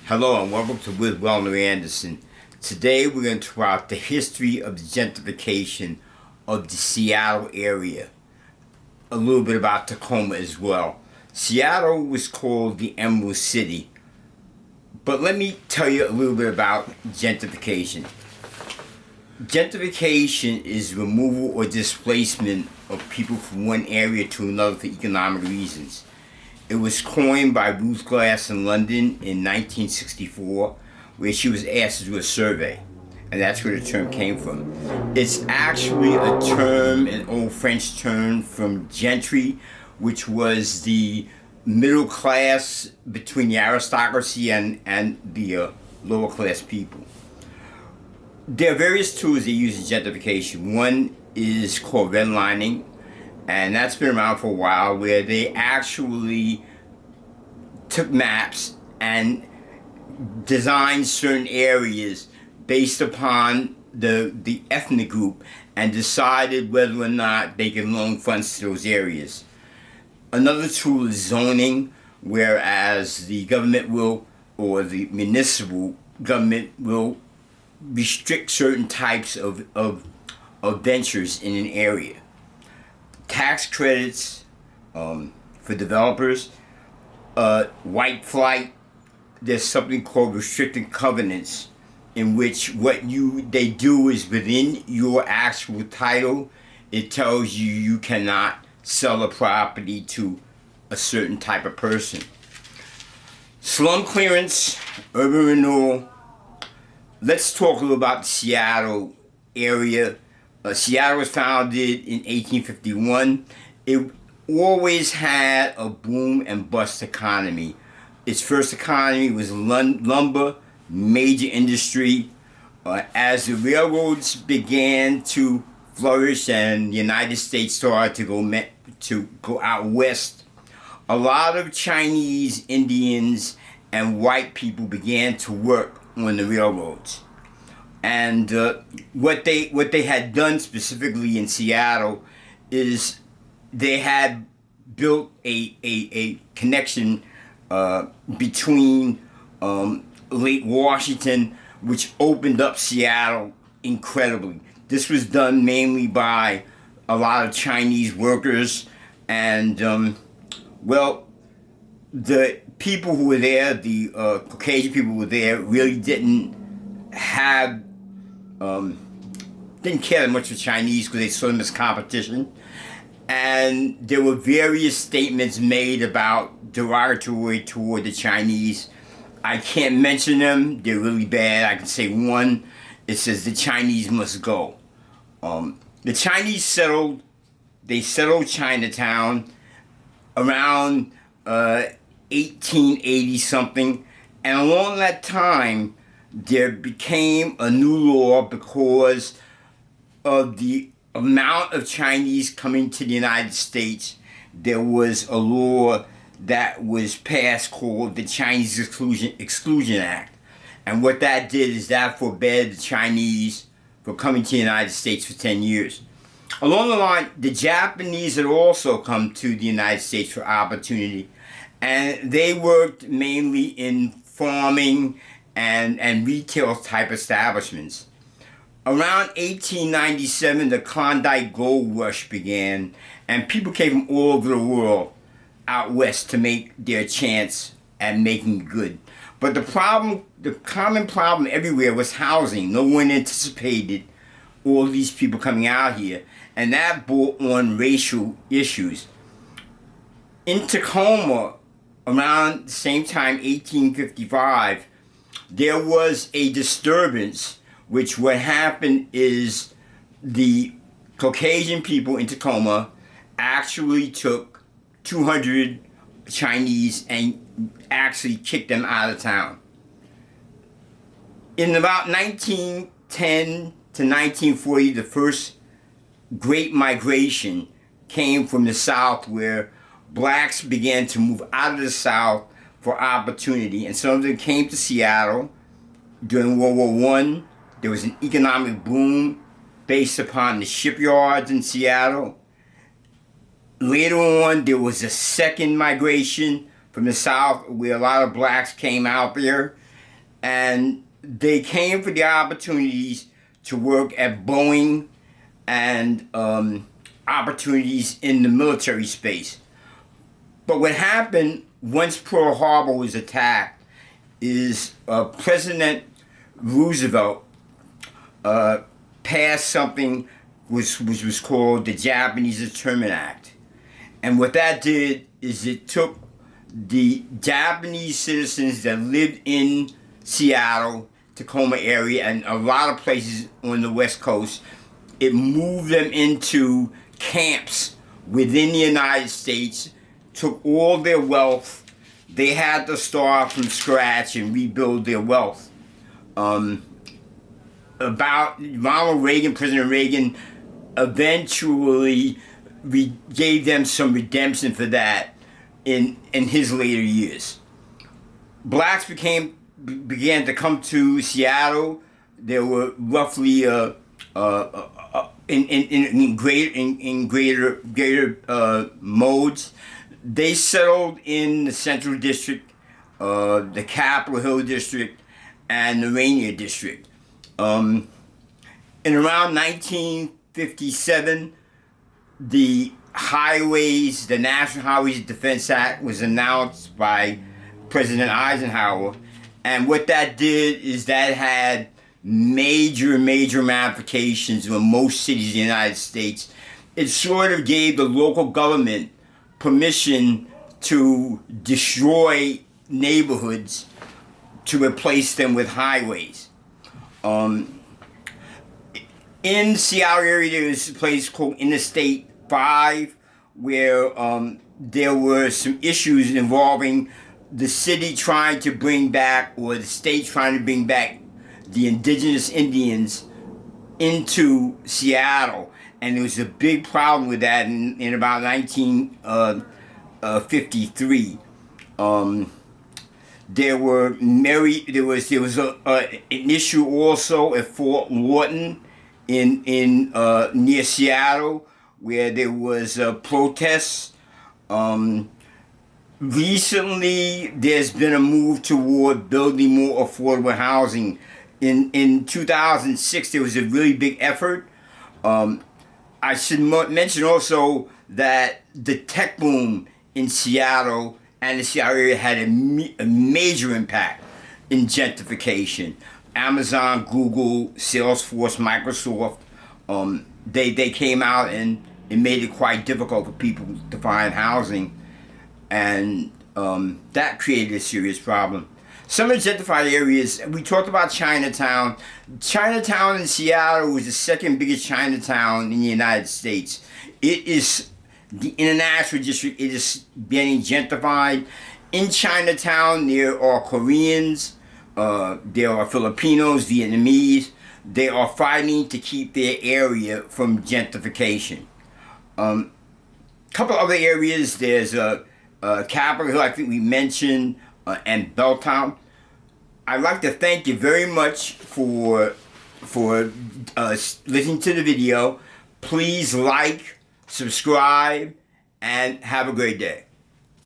Hello and welcome to With Wellner Anderson. Today we're going to talk about the history of the gentrification of the Seattle area. A little bit about Tacoma as well. Seattle was called the Emerald City. But let me tell you a little bit about gentrification. Gentrification is removal or displacement of people from one area to another for economic reasons. It was coined by Ruth Glass in London in 1964, where she was asked to do a survey, and that's where the term came from. It's actually a term, an old French term from gentry, which was the middle class between the aristocracy and the lower class people. There are various tools they use in gentrification. One is called redlining, and that's been around for a while, where they actually took maps and designed certain areas based upon the ethnic group and decided whether or not they could loan funds to those areas. Another tool is zoning, whereas the government will, or the municipal government will restrict certain types of ventures in an area. Tax credits for developers, white flight. There's something called restricted covenants, in which they do is within your actual title, it tells you you cannot sell a property to a certain type of person. Slum clearance, urban renewal. Let's talk a little about the Seattle area. Seattle was founded in 1851. It always had a boom and bust economy. Its first economy was lumber, major industry. As the railroads began to flourish and the United States started to go out west, a lot of Chinese, Indians, and white people began to work on the railroads. And what they had done specifically in Seattle is they had built a connection between Lake Washington, which opened up Seattle incredibly. This was done mainly by a lot of Chinese workers, and the people who were there, the Caucasian people who were there, really didn't care that much for Chinese because they saw them as competition. And there were various statements made about derogatory toward the Chinese. I can't mention them. They're really bad. I can say one. It says the Chinese must go. The Chinese settled Chinatown around 1880 something. And along that time, there became a new law because of the amount of Chinese coming to the United States. There was a law that was passed called the Chinese Exclusion Act. And what that did is that forbade the Chinese from coming to the United States for 10 years. Along the line, the Japanese had also come to the United States for opportunity. And they worked mainly in farming and retail type establishments. Around 1897, the Klondike Gold Rush began, and people came from all over the world out west to make their chance at making good. But the common problem everywhere was housing. No one anticipated all these people coming out here, and that brought on racial issues. In Tacoma, around the same time, 1855, there was a disturbance, which what happened is the Caucasian people in Tacoma actually took 200 Chinese and actually kicked them out of town. In about 1910 to 1940, the first Great Migration came from the South, where blacks began to move out of the South for opportunity, and some of them came to Seattle. During World War I, there was an economic boom based upon the shipyards in Seattle. Later on, there was a second migration from the South where a lot of blacks came out there. and they came for the opportunities to work at Boeing and opportunities in the military space. But what happened once Pearl Harbor was attacked is President Roosevelt passed something which was called the Japanese Internment Act. And what that did is it took the Japanese citizens that lived in Seattle, Tacoma area, and a lot of places on the West Coast, it moved them into camps within the United States, took all their wealth. They had to start from scratch and rebuild their wealth. About Ronald Reagan, President Reagan, eventually gave them some redemption for that in his later years. Blacks began to come to Seattle. There were roughly in greater modes. They settled in the Central District, the Capitol Hill District, and the Rainier District. In around 1957, the National Highways Defense Act was announced by President Eisenhower, and what that did is that had major ramifications in most cities in the United States. It sort of gave the local government permission to destroy neighborhoods to replace them with highways. In Seattle area, there was a place called Interstate 5 where there were some issues involving the city trying to bring back, or the state trying to bring back, the indigenous Indians into Seattle. And there was a big problem with that in about 1953. There was an issue also at Fort Lawton in near Seattle, where there was protests. Recently, there's been a move toward building more affordable housing. In 2006, there was a really big effort. I should mention also that the tech boom in Seattle and the Seattle area had a major impact in gentrification. Amazon, Google, Salesforce, Microsoft, they came out and it made it quite difficult for people to find housing, and that created a serious problem. Some of the gentrified areas, we talked about Chinatown. Chinatown in Seattle was the second biggest Chinatown in the United States. It is the international district. It is getting gentrified. In Chinatown, there are Koreans, there are Filipinos, Vietnamese. They are fighting to keep their area from gentrification. Couple other areas, there's Capitol Hill, I think we mentioned, and Belltown. I'd like to thank you very much for listening to the video. Please like, subscribe, and have a great day.